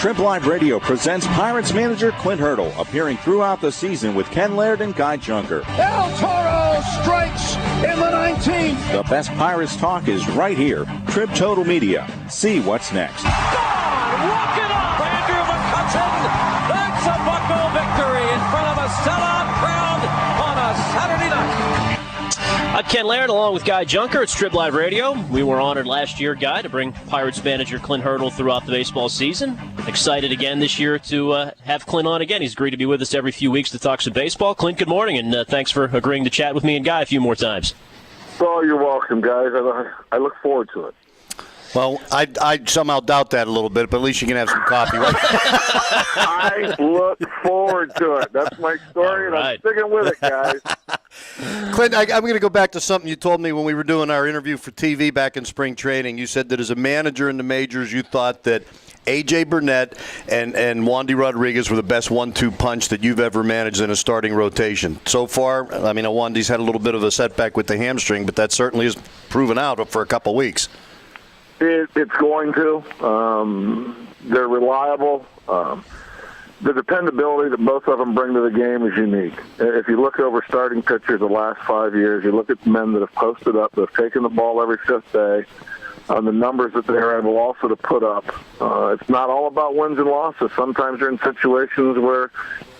Trib Live Radio presents Pirates manager Clint Hurdle, appearing throughout the season with Ken Laird and Guy Junker. El Toro strikes in the 19th. The best Pirates talk is right here. Trib Total Media. See what's next. Walk it off, Andrew McCutcheon. That's a buckle victory in front of a sellout crowd on a Saturday night. I'm Ken Laird along with Guy Junker at Trib Live Radio. We were honored last year, Guy, to bring Pirates manager Clint Hurdle throughout the baseball season. Excited again this year to have Clint on again. He's agreed to be with us every few weeks to talk some baseball. Clint, good morning, and thanks for agreeing to chat with me and Guy a few more times. Oh, you're welcome, guys. I look forward to it. Well, I somehow doubt that a little bit, but at least you can have some coffee, right? I look forward to it. That's my story, and I'm sticking with it, guys. Clint, I'm going to go back to something you told me when we were doing our interview for TV back in spring training. You said that as a manager in the majors, you thought that A.J. Burnett and Wandy Rodriguez were the best 1-2 punch that you've ever managed in a starting rotation. So far, I mean, Wandy's had a little bit of a setback with the hamstring, but that certainly has proven out for a couple of weeks. It's going to. They're reliable. The dependability that both of them bring to the game is unique. If you look over starting pitchers the last 5 years, you look at men that have posted up, that have taken the ball every fifth day, the numbers that they're able also to put up. It's not all about wins and losses. Sometimes you're in situations where,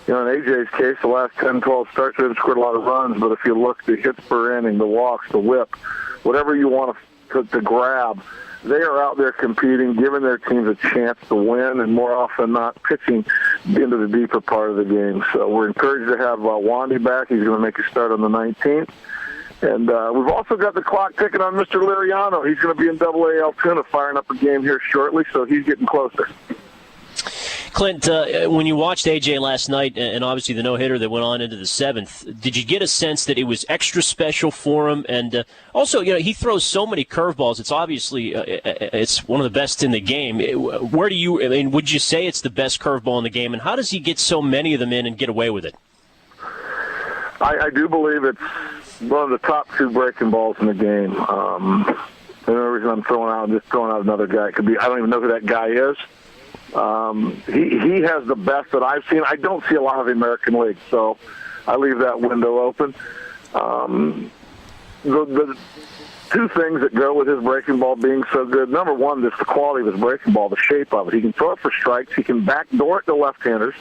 in AJ's case, the last 10, 12 starts, they've scored a lot of runs, but if you look at the hits per inning, the walks, the whip, whatever you want to grab, they are out there competing, giving their teams a chance to win, and more often than not, pitching into the deeper part of the game. So we're encouraged to have Wandy back. He's going to make a start on the 19th. And we've also got the clock ticking on Mr. Liriano. He's going to be in AA Altoona firing up a game here shortly, so he's getting closer. Clint, when you watched A.J. last night, and obviously the no-hitter that went on into the seventh, did you get a sense that it was extra special for him? And also, he throws so many curveballs. It's obviously it's one of the best in the game. Would you say it's the best curveball in the game? And how does he get so many of them in and get away with it? I do believe it's one of the top two breaking balls in the game. The only reason I'm just throwing out another guy. It could be, I don't even know who that guy is. He has the best that I've seen. I don't see a lot of the American League, so I leave that window open. The two things that go with his breaking ball being so good, number one, is the quality of his breaking ball, the shape of it. He can throw it for strikes. He can backdoor it to left-handers,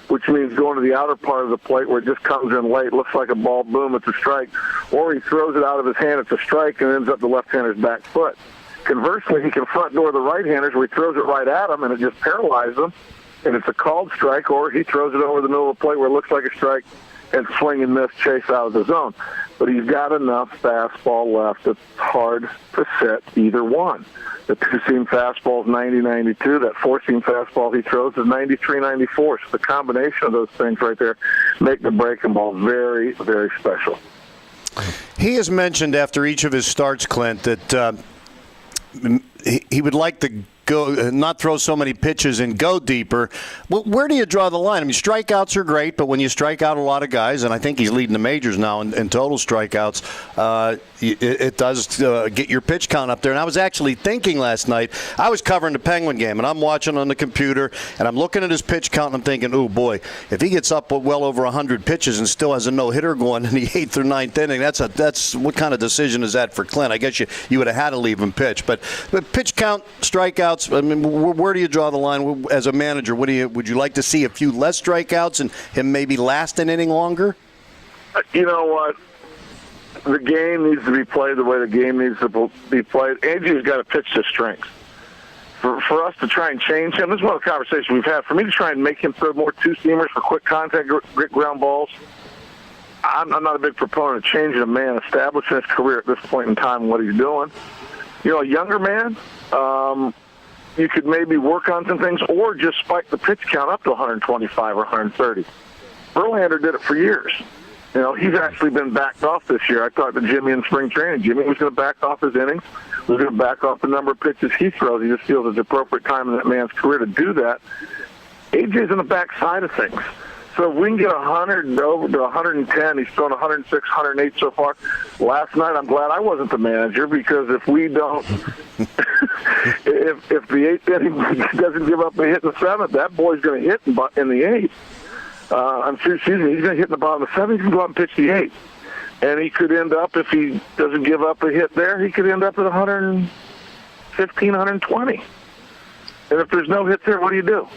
which means going to the outer part of the plate where it just comes in late, looks like a ball, boom, it's a strike. Or he throws it out of his hand, it's a strike, and ends up the left-hander's back foot. Conversely, he can front door the right-handers where he throws it right at them and it just paralyzes them, and it's a called strike, or he throws it over the middle of the plate where it looks like a strike and swing and miss, chase out of the zone. But he's got enough fastball left that's hard to set either one. The two-seam fastball is 90-92. That four-seam fastball he throws is 93-94. So the combination of those things right there make the breaking ball very, very special. He has mentioned after each of his starts, Clint, that he would like to not throw so many pitches and go deeper. Where do you draw the line? I mean, strikeouts are great, but when you strike out a lot of guys, and I think he's leading the majors now in total strikeouts, it does get your pitch count up there. And I was actually thinking last night, I was covering the Penguin game, and I'm watching on the computer, and I'm looking at his pitch count, and I'm thinking, oh, boy, if he gets up well over 100 pitches and still has a no-hitter going in the 8th or 9th inning, that's what kind of decision is that for Clint? I guess you would have had to leave him pitch. But pitch count, strikeouts, I mean, where do you draw the line as a manager? Would you like to see a few less strikeouts and him maybe last an inning longer? You know what? The game needs to be played the way the game needs to be played. Andrew's got to pitch to strength. For us to try and change him, this is one of the conversations we've had. For me to try and make him throw more two-seamers for quick contact, grit ground balls, I'm not a big proponent of changing a man, establishing his career at this point in time and what he's doing. A younger man, you could maybe work on some things or just spike the pitch count up to 125 or 130. Verlander did it for years. He's actually been backed off this year. I talked to Jimmy in spring training. Jimmy was going to back off his innings, was going to back off the number of pitches he throws. He just feels it's the appropriate time in that man's career to do that. AJ's on the back side of things. So if we can get 100 over to 110, he's thrown 106, 108 so far. Last night, I'm glad I wasn't the manager, because if we don't if the eighth inning doesn't give up a hit in the seventh, that boy's going to hit in the eighth. He's going to hit in the bottom of the seventh. He's going to go out and pitch the eighth. And he could end up, if he doesn't give up a hit there, he could end up at 115, 120. And if there's no hits there, what do you do?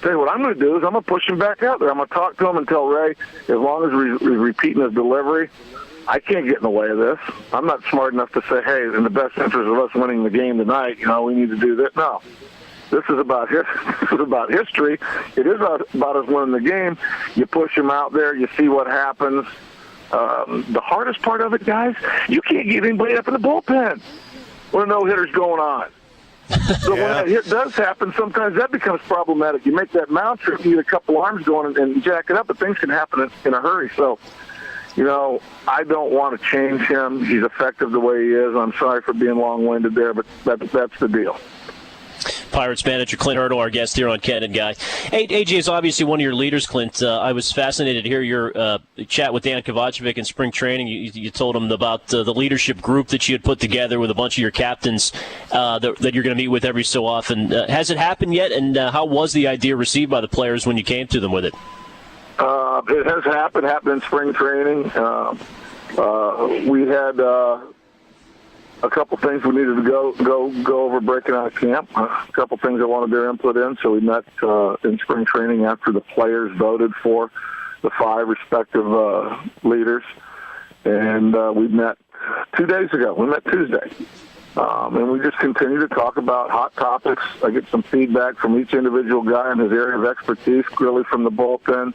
Tell you what I'm going to do is I'm going to push him back out there. I'm going to talk to him and tell Ray, as long as he's repeating his delivery, I can't get in the way of this. I'm not smart enough to say, hey, in the best interest of us winning the game tonight, we need to do this. No. This is about history. It is about us winning the game. You push him out there. You see what happens. The hardest part of it, guys, you can't get anybody up in the bullpen when a no-hitter's going on. So when that hit does happen, sometimes that becomes problematic. You make that mound trip, you get a couple arms going and jack it up, but things can happen in a hurry. So, I don't want to change him. He's effective the way he is. I'm sorry for being long-winded there, but that's the deal. Pirates manager Clint Hurdle, our guest here on Ken and Guy. AJ is obviously one of your leaders, Clint. I was fascinated to hear your chat with Dan Kovacevic in spring training. You told him about the leadership group that you had put together with a bunch of your captains that you're going to meet with every so often. Has it happened yet, and how was the idea received by the players when you came to them with it? It has happened in spring training. We had a couple things we needed to go over breaking out of camp. A couple things I wanted their input in, so we met in spring training after the players voted for the 5 respective leaders, and we met 2 days ago. We met Tuesday, and we just continue to talk about hot topics. I get some feedback from each individual guy in his area of expertise, Grilly from the bullpen,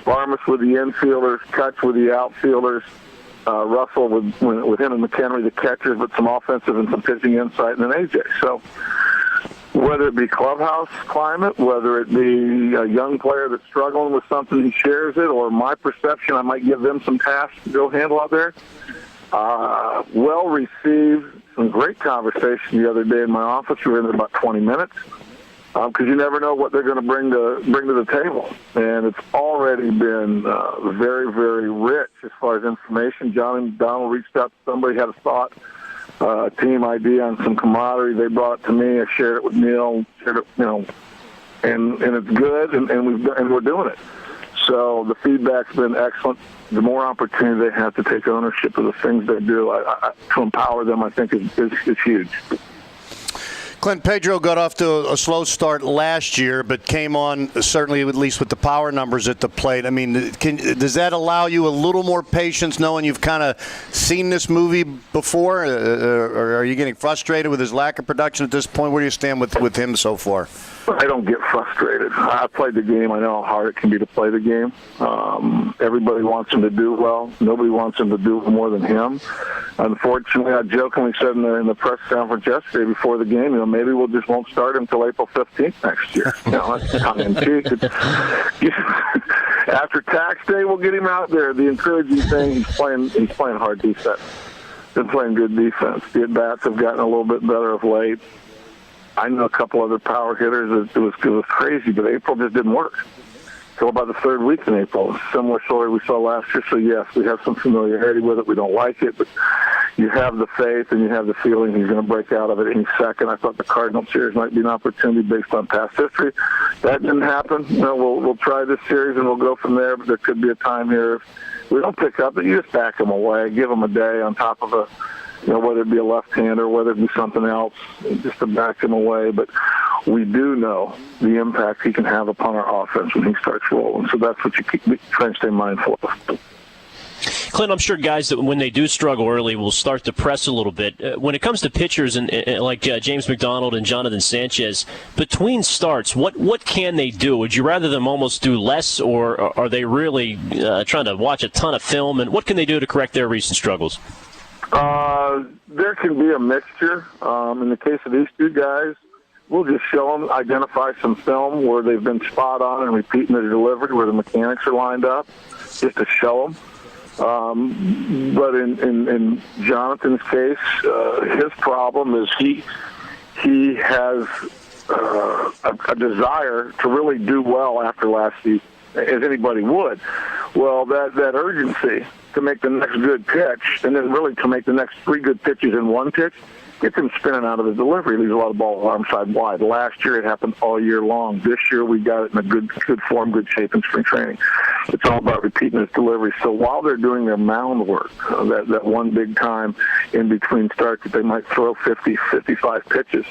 Barmas with the infielders, Kutch with the outfielders, Russell with him and McHenry, the catchers, but some offensive and some pitching insight, and then AJ. So whether it be clubhouse climate, whether it be a young player that's struggling with something, he shares it, or my perception, I might give them some tasks to go handle out there. Well received, some great conversation the other day in my office. We were in there about 20 minutes. Because you never know what they're going to bring to the table, and it's already been very, very rich as far as information. Johnny McDonald reached out to somebody, had a thought, team idea on some camaraderie. They brought it to me. I shared it with Neil. Shared it, and it's good, and we're doing it. So the feedback's been excellent. The more opportunity they have to take ownership of the things they do, to empower them, I think is huge. Clint, Pedro got off to a slow start last year, but came on certainly at least with the power numbers at the plate. I mean, does that allow you a little more patience knowing you've kind of seen this movie before? Or are you getting frustrated with his lack of production at this point? Where do you stand with him so far? I don't get frustrated. I played the game. I know how hard it can be to play the game. Everybody wants him to do well. Nobody wants him to do more than him. Unfortunately, I jokingly said in the press conference yesterday before the game, maybe we just won't start him until April 15th next year. That's tongue-in-cheek. After tax day, we'll get him out there. The encouraging thing, he's playing hard defense. Been playing good defense. The at-bats have gotten a little bit better of late. I know a couple other power hitters. It was crazy, but April just didn't work. Till about the third week in April. Similar story we saw last year. So, yes, we have some familiarity with it. We don't like it, but you have the faith and you have the feeling he's going to break out of it any second. I thought the Cardinal series might be an opportunity based on past history. That didn't happen. We'll try this series and we'll go from there, but there could be a time here if we don't pick up it, you just back him away, give him a day on top of whether it be a left-hander, whether it be something else, just to back him away. But we do know the impact he can have upon our offense when he starts rolling. So that's what you try and stay mindful of. Clint, I'm sure guys that when they do struggle early will start to press a little bit. When it comes to pitchers and like James McDonald and Jonathan Sanchez, between starts, what can they do? Would you rather them almost do less, or are they really trying to watch a ton of film? And what can they do to correct their recent struggles? There can be a mixture. In the case of these two guys, we'll just show them, identify some film where they've been spot on and repeating their delivery, where the mechanics are lined up, just to show them. But in Jonathan's case, his problem is he has a desire to really do well after last season, as anybody would. Well, that urgency to make the next good pitch, and then really to make the next 3 good pitches in one pitch, gets him spinning out of the delivery. He leaves a lot of ball arm side wide. Last year it happened all year long. This year we got it in a good form, good shape in spring training. It's all about repeating his delivery. So while they're doing their mound work, that one big time in between starts that they might throw 50, 55 pitches,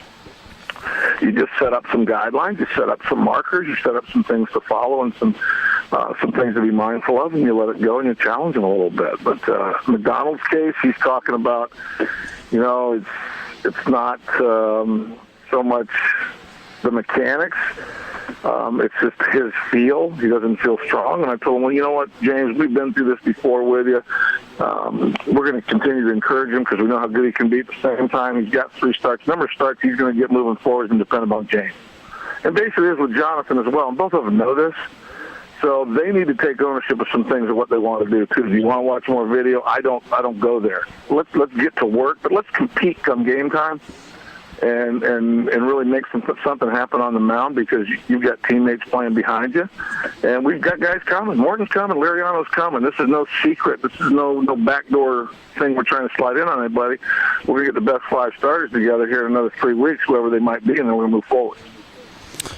you just set up some guidelines, you set up some markers, you set up some things to follow and some things to be mindful of, and you let it go and you challenge them a little bit. But McDonald's case, he's talking about, it's not so much the mechanics. It's just his feel. He doesn't feel strong. And I told him, well, you know what, James, we've been through this before with you. We're going to continue to encourage him because we know how good he can be at the same time. He's got 3 starts. Number of starts he's going to get moving forward and depend on James. And basically it is with Jonathan as well. And both of them know this. So they need to take ownership of some things of what they want to do too. Do you want to watch more video? I don't go there. Let's get to work, but let's compete come game time. And really make something happen on the mound because you've got teammates playing behind you. And we've got guys coming. Morton's coming. Liriano's coming. This is no secret. This is no backdoor thing we're trying to slide in on anybody. We're going to get the best 5 starters together here in another 3 weeks, whoever they might be, and then we're going to move forward.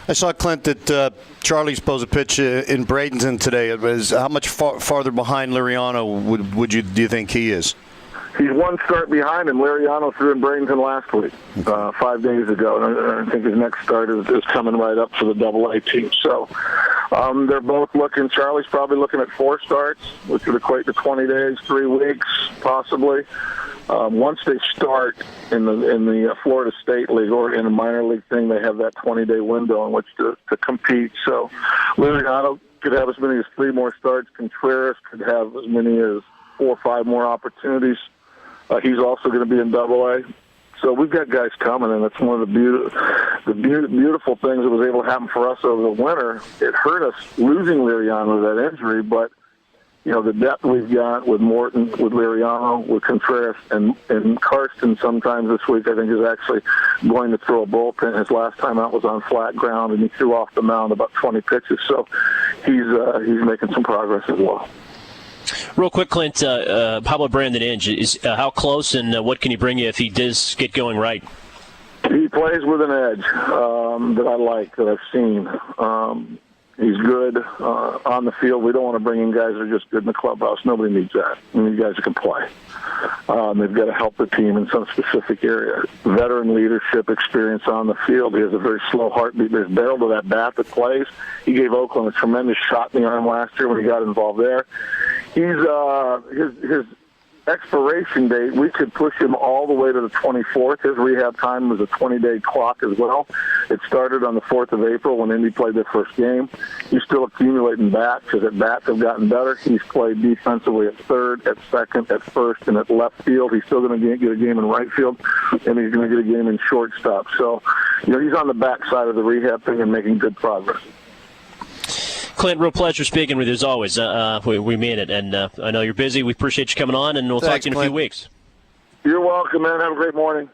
I saw, Clint, that Charlie supposed a pitch in Bradenton today. How much farther behind Liriano do you think he is? He's 1 start behind, and Liriano threw in Bradenton last week, 5 days ago. And I think his next start is coming right up for the Double-A team. So they're both looking. Charlie's probably looking at 4 starts, which would equate to 20 days, 3 weeks, possibly. Once they start in the Florida State League or in a minor league thing, they have that 20-day window in which to compete. So Liriano could have as many as 3 more starts. Contreras could have as many as 4 or 5 more opportunities. He's also going to be in Double-A. So we've got guys coming, and it's one of the beautiful things that was able to happen for us over the winter. It hurt us losing Liriano to that injury, but the depth we've got with Morton, with Liriano, with Contreras, and Karsten sometimes this week I think is actually going to throw a bullpen. His last time out was on flat ground, and he threw off the mound about 20 pitches. So he's making some progress as well. Real quick, Clint, how about Brandon Inge? How close and what can he bring you if he does get going right? He plays with an edge that I like, that I've seen. He's good on the field. We don't want to bring in guys that are just good in the clubhouse. Nobody needs that. We need guys that can play. They've got to help the team in some specific area. Veteran leadership experience on the field. He has a very slow heartbeat. There's barrel to that bat that plays. He gave Oakland a tremendous shot in the arm last year when he got involved there. His expiration date, we could push him all the way to the 24th. His rehab time was a 20-day clock as well. It started on the 4th of April when Indy played their first game. He's still accumulating bats because at bats have gotten better. He's played defensively at third, at second, at first, and at left field. He's still going to get a game in right field, and he's going to get a game in shortstop. So, he's on the backside of the rehab thing and making good progress. Clint, real pleasure speaking with you as always. We mean it, and I know you're busy. We appreciate you coming on, and we'll talk to you in a few weeks. You're welcome, man. Have a great morning.